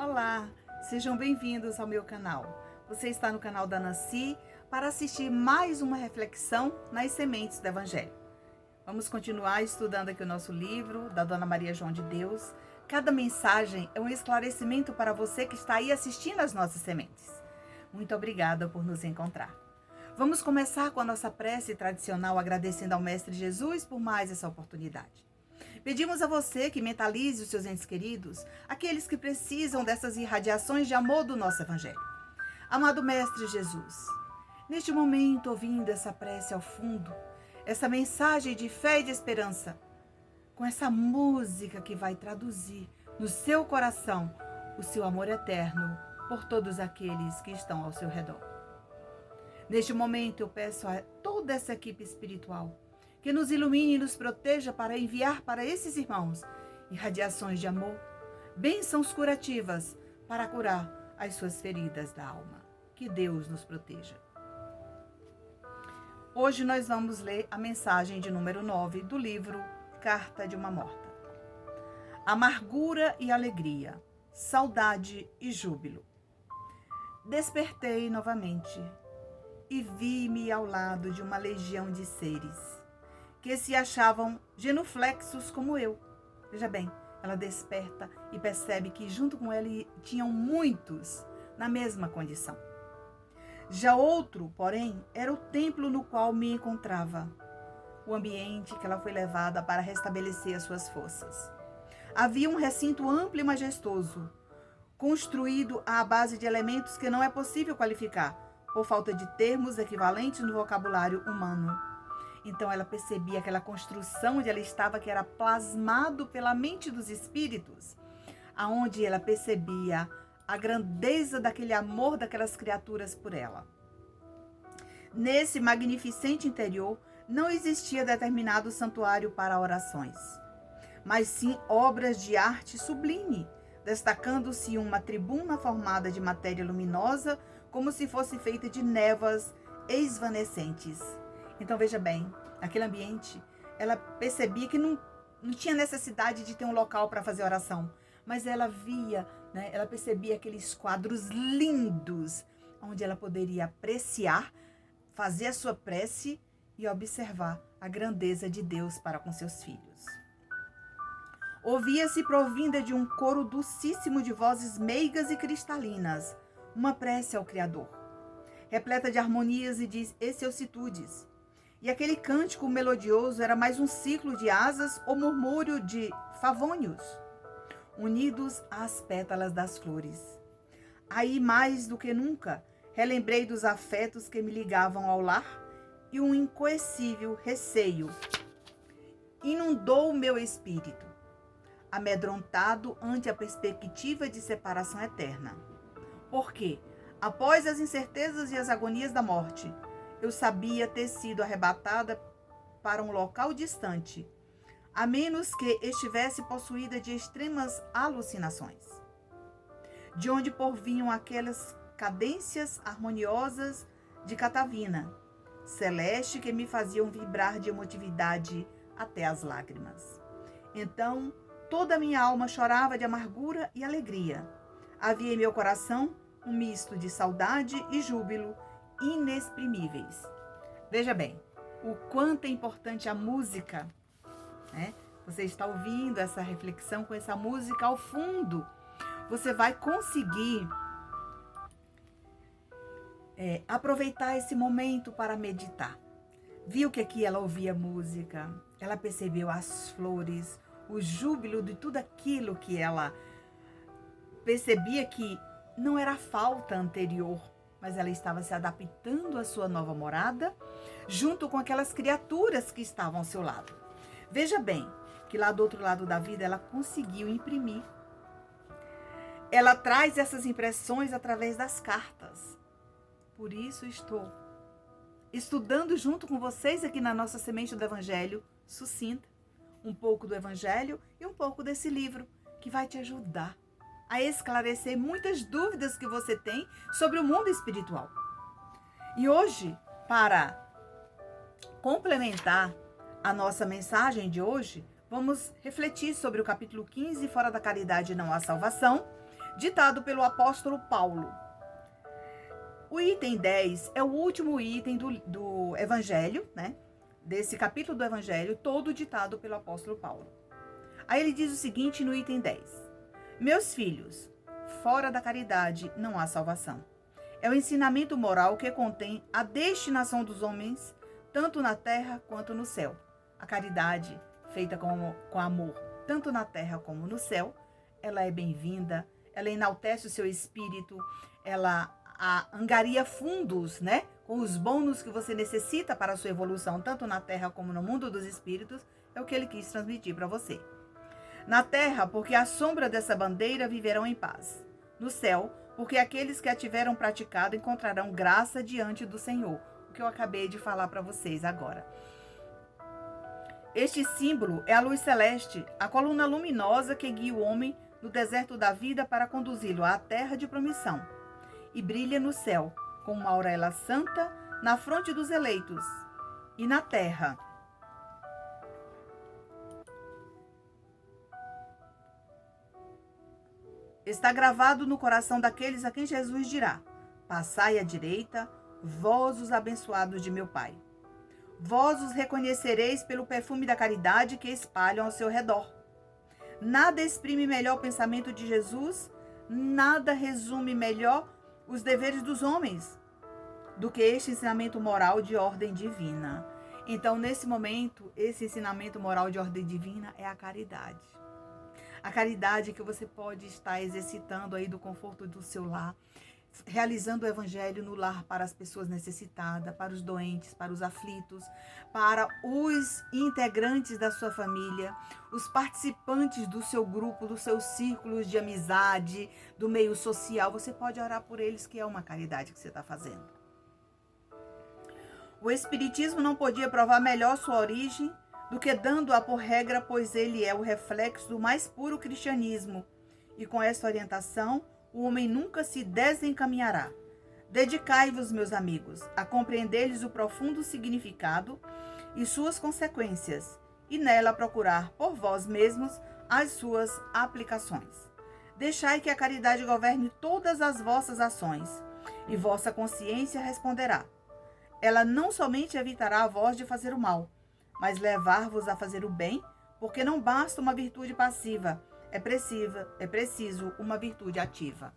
Olá, sejam bem-vindos ao meu canal. Você está no canal da Nancy para assistir mais uma reflexão nas sementes do Evangelho. Vamos continuar estudando aqui o nosso livro da Dona Maria João de Deus. Cada mensagem é um esclarecimento para você que está aí assistindo as nossas sementes. Muito obrigada por nos encontrar. Vamos começar com a nossa prece tradicional, agradecendo ao Mestre Jesus por mais essa oportunidade. Pedimos a você que mentalize os seus entes queridos, aqueles que precisam dessas irradiações de amor do nosso Evangelho. Amado Mestre Jesus, neste momento, ouvindo essa prece ao fundo, essa mensagem de fé e de esperança, com essa música que vai traduzir no seu coração o seu amor eterno por todos aqueles que estão ao seu redor. Neste momento, eu peço a toda essa equipe espiritual que nos ilumine e nos proteja para enviar para esses irmãos irradiações de amor, bênçãos curativas para curar as suas feridas da alma. Que Deus nos proteja. Hoje nós vamos ler a mensagem de número 9 do livro Carta de uma Morta. Amargura e alegria, saudade e júbilo. Despertei novamente e vi-me ao lado de uma legião de seres que se achavam genuflexos como eu. Veja bem, ela desperta e percebe que junto com ela tinham muitos na mesma condição. Já outro, porém, era o templo no qual me encontrava, o ambiente que ela foi levada para restabelecer as suas forças. Havia um recinto amplo e majestoso, construído à base de elementos que não é possível qualificar, por falta de termos equivalentes no vocabulário humano. Então ela percebia aquela construção onde ela estava, que era plasmado pela mente dos espíritos, aonde ela percebia a grandeza daquele amor daquelas criaturas por ela. Nesse magnificente interior não existia determinado santuário para orações, mas sim obras de arte sublime, destacando-se uma tribuna formada de matéria luminosa, como se fosse feita de névoas esvanecentes. Então, veja bem, naquele ambiente, ela percebia que não tinha necessidade de ter um local para fazer oração, mas ela via, ela percebia aqueles quadros lindos, onde ela poderia apreciar, fazer a sua prece e observar a grandeza de Deus para com seus filhos. Ouvia-se provinda de um coro docíssimo de vozes meigas e cristalinas, uma prece ao Criador, repleta de harmonias e de excelsitudes. E aquele cântico melodioso era mais um ciclo de asas ou murmúrio de favônios, unidos às pétalas das flores. Aí, mais do que nunca, relembrei dos afetos que me ligavam ao lar e um incoercível receio inundou o meu espírito, amedrontado ante a perspectiva de separação eterna. Porque, após as incertezas e as agonias da morte, eu sabia ter sido arrebatada para um local distante, a menos que estivesse possuída de extremas alucinações, de onde porvinham aquelas cadências harmoniosas de Catavina, celeste, que me faziam vibrar de emotividade até as lágrimas. Então, toda a minha alma chorava de amargura e alegria. Havia em meu coração um misto de saudade e júbilo inexprimíveis. Veja bem, o quanto é importante a música, né? Você está ouvindo essa reflexão com essa música ao fundo. Você vai conseguir aproveitar esse momento para meditar. Viu que aqui ela ouvia música, ela percebeu as flores, o júbilo de tudo aquilo que ela percebia que não era falta anterior, mas ela estava se adaptando à sua nova morada, junto com aquelas criaturas que estavam ao seu lado. Veja bem, que lá do outro lado da vida ela conseguiu imprimir. Ela traz essas impressões através das cartas. Por isso estou estudando junto com vocês aqui na nossa Semente do Evangelho sucinta, um pouco do Evangelho e um pouco desse livro, que vai te ajudar a esclarecer muitas dúvidas que você tem sobre o mundo espiritual. E hoje, para complementar a nossa mensagem de hoje, vamos refletir sobre o capítulo 15, Fora da Caridade não há salvação, ditado pelo apóstolo Paulo. O item 10 é o último item do Evangelho, né? Desse capítulo do Evangelho, todo ditado pelo apóstolo Paulo. Aí ele diz o seguinte no item 10. Meus filhos, fora da caridade não há salvação. É o ensinamento moral que contém a destinação dos homens, tanto na terra quanto no céu. A caridade, feita com amor, tanto na terra como no céu, ela é bem-vinda, ela enaltece o seu espírito, ela angaria fundos, né? Com os bônus que você necessita para a sua evolução, tanto na terra como no mundo dos espíritos, é o que ele quis transmitir para você. Na terra, porque à sombra dessa bandeira viverão em paz. No céu, porque aqueles que a tiveram praticado encontrarão graça diante do Senhor, o que eu acabei de falar para vocês agora. Este símbolo é a luz celeste, a coluna luminosa que guia o homem no deserto da vida para conduzi-lo à terra de promissão. E brilha no céu, com uma auréola santa na fronte dos eleitos. E na terra, está gravado no coração daqueles a quem Jesus dirá: passai à direita, vós os abençoados de meu Pai. Vós os reconhecereis pelo perfume da caridade que espalham ao seu redor. Nada exprime melhor o pensamento de Jesus, nada resume melhor os deveres dos homens do que este ensinamento moral de ordem divina. Então, nesse momento, esse ensinamento moral de ordem divina é a caridade. A caridade que você pode estar exercitando aí do conforto do seu lar, realizando o evangelho no lar para as pessoas necessitadas, para os doentes, para os aflitos, para os integrantes da sua família, os participantes do seu grupo, dos seus círculos de amizade, do meio social. Você pode orar por eles, que é uma caridade que você está fazendo. O Espiritismo não podia provar melhor sua origem do que dando-a por regra, pois ele é o reflexo do mais puro cristianismo. E com esta orientação, o homem nunca se desencaminhará. Dedicai-vos, meus amigos, a compreender-lhes o profundo significado e suas consequências, e nela procurar por vós mesmos as suas aplicações. Deixai que a caridade governe todas as vossas ações, e vossa consciência responderá. Ela não somente evitará a vós de fazer o mal, mas levar-vos a fazer o bem, porque não basta uma virtude passiva, é preciso uma virtude ativa.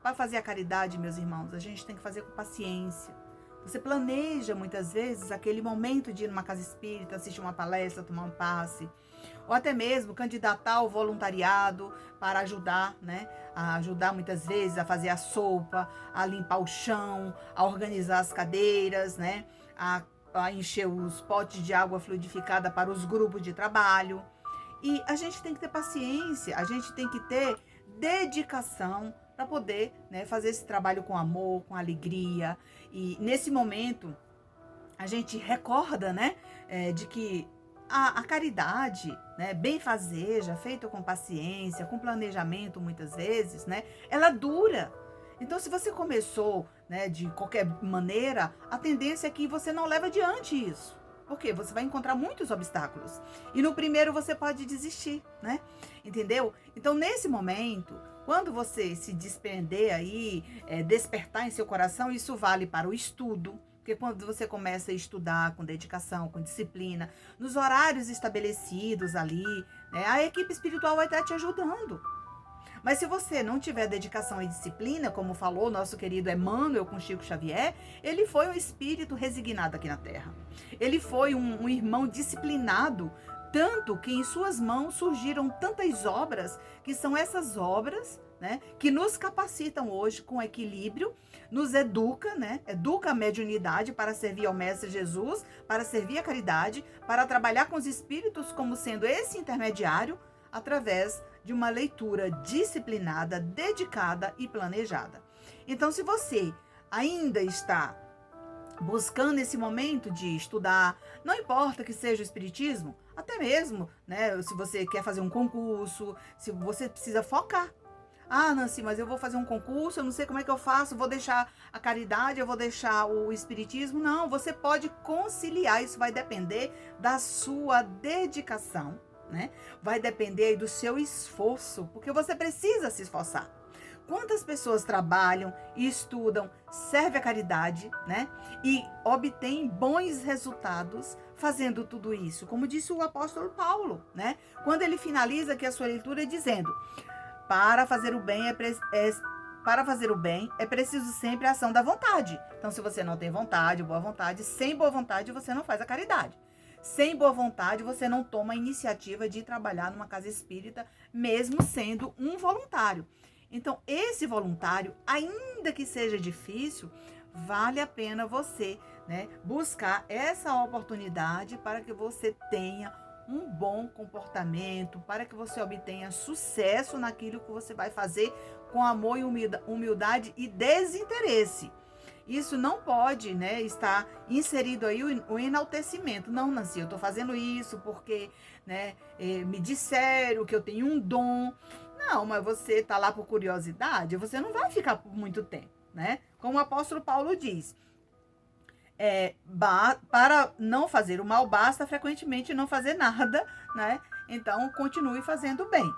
Para fazer a caridade, meus irmãos, a gente tem que fazer com paciência. Você planeja muitas vezes aquele momento de ir numa casa espírita, assistir uma palestra, tomar um passe, ou até mesmo candidatar ao voluntariado para ajudar, né? A ajudar muitas vezes a fazer a sopa, a limpar o chão, a organizar as cadeiras, né? A encher os potes de água fluidificada para os grupos de trabalho. E a gente tem que ter paciência, a gente tem que ter dedicação para poder, né, fazer esse trabalho com amor, com alegria. E nesse momento, a gente recorda, né, de que a caridade, né, benfazeja, feita com paciência, com planejamento muitas vezes, né, ela dura. Então, se você começou, né, de qualquer maneira, a tendência é que você não leva adiante isso. Porque você vai encontrar muitos obstáculos. E no primeiro você pode desistir, né? Entendeu? Então, nesse momento, quando você se desprender aí, despertar em seu coração, isso vale para o estudo. Porque quando você começa a estudar com dedicação, com disciplina, nos horários estabelecidos ali, né, a equipe espiritual vai estar te ajudando. Mas se você não tiver dedicação e disciplina, como falou o nosso querido Emmanuel com Chico Xavier, ele foi um espírito resignado aqui na Terra. Ele foi um irmão disciplinado, tanto que em suas mãos surgiram tantas obras, que são essas obras, né, que nos capacitam hoje com equilíbrio, nos educa, né, educa a mediunidade para servir ao Mestre Jesus, para servir a caridade, para trabalhar com os espíritos como sendo esse intermediário, através de uma leitura disciplinada, dedicada e planejada. Então, se você ainda está buscando esse momento de estudar, não importa que seja o espiritismo, até mesmo, né, se você quer fazer um concurso, se você precisa focar. Ah, Nancy, mas eu vou fazer um concurso, eu não sei como é que eu faço, vou deixar a caridade, eu vou deixar o espiritismo. Não, você pode conciliar, isso vai depender da sua dedicação, né? Vai depender aí do seu esforço, porque você precisa se esforçar. Quantas pessoas trabalham e estudam, servem a caridade, né? E obtêm bons resultados fazendo tudo isso. Como disse o apóstolo Paulo, né? Quando ele finaliza aqui a sua leitura dizendo: para fazer o bem para fazer o bem é preciso sempre a ação da vontade. Então, se você não tem vontade, boa vontade, sem boa vontade você não faz a caridade. Sem boa vontade você não toma a iniciativa de trabalhar numa casa espírita, mesmo sendo um voluntário. Então, esse voluntário, ainda que seja difícil, vale a pena você, né, buscar essa oportunidade para que você tenha um bom comportamento, para que você obtenha sucesso naquilo que você vai fazer com amor e humildade e desinteresse. Isso não pode, né, estar inserido aí o enaltecimento. Não, Nancy, eu estou fazendo isso porque, né, me disseram que eu tenho um dom. Não, mas você está lá por curiosidade, você não vai ficar por muito tempo, né? Como o apóstolo Paulo diz, para não fazer o mal, basta frequentemente não fazer nada, né? Então, continue fazendo o bem.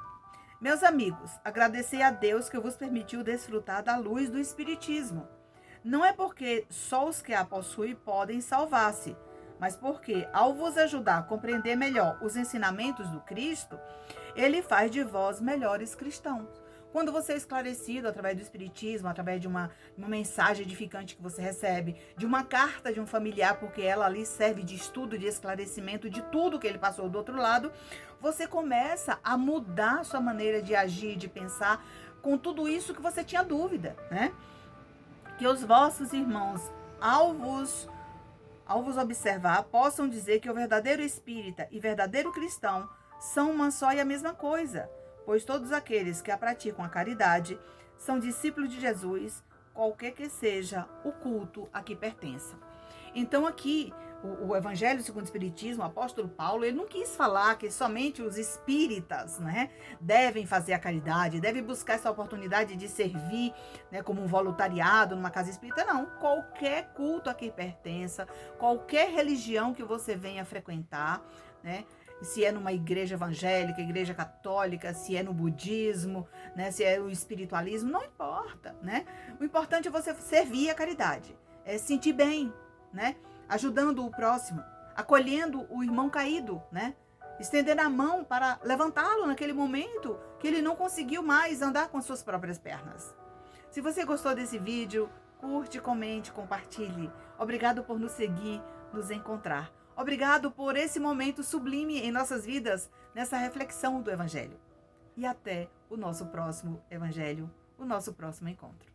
Meus amigos, agradecer a Deus que vos permitiu desfrutar da luz do Espiritismo. Não é porque só os que a possuem podem salvar-se, mas porque, ao vos ajudar a compreender melhor os ensinamentos do Cristo, ele faz de vós melhores cristãos. Quando você é esclarecido através do Espiritismo, através de uma mensagem edificante que você recebe, de uma carta de um familiar, porque ela ali serve de estudo, de esclarecimento de tudo que ele passou do outro lado, você começa a mudar sua maneira de agir, de pensar, com tudo isso que você tinha dúvida, né? Que os vossos irmãos, ao vos observar, possam dizer que o verdadeiro espírita e verdadeiro cristão são uma só e a mesma coisa, pois todos aqueles que a praticam a caridade são discípulos de Jesus, qualquer que seja o culto a que pertençam. Então aqui, o Evangelho segundo o Espiritismo, o apóstolo Paulo, ele não quis falar que somente os espíritas, né, devem fazer a caridade, devem buscar essa oportunidade de servir, né, como um voluntariado numa casa espírita. Não, qualquer culto a que pertença, qualquer religião que você venha frequentar, né, se é numa igreja evangélica, igreja católica, se é no budismo, né, se é o espiritualismo, não importa, né? O importante é você servir a caridade, é sentir bem, né? Ajudando o próximo, acolhendo o irmão caído, né? Estendendo a mão para levantá-lo naquele momento que ele não conseguiu mais andar com suas próprias pernas. Se você gostou desse vídeo, curte, comente, compartilhe. Obrigado por nos seguir, nos encontrar. Obrigado por esse momento sublime em nossas vidas, nessa reflexão do Evangelho. E até o nosso próximo Evangelho, o nosso próximo encontro.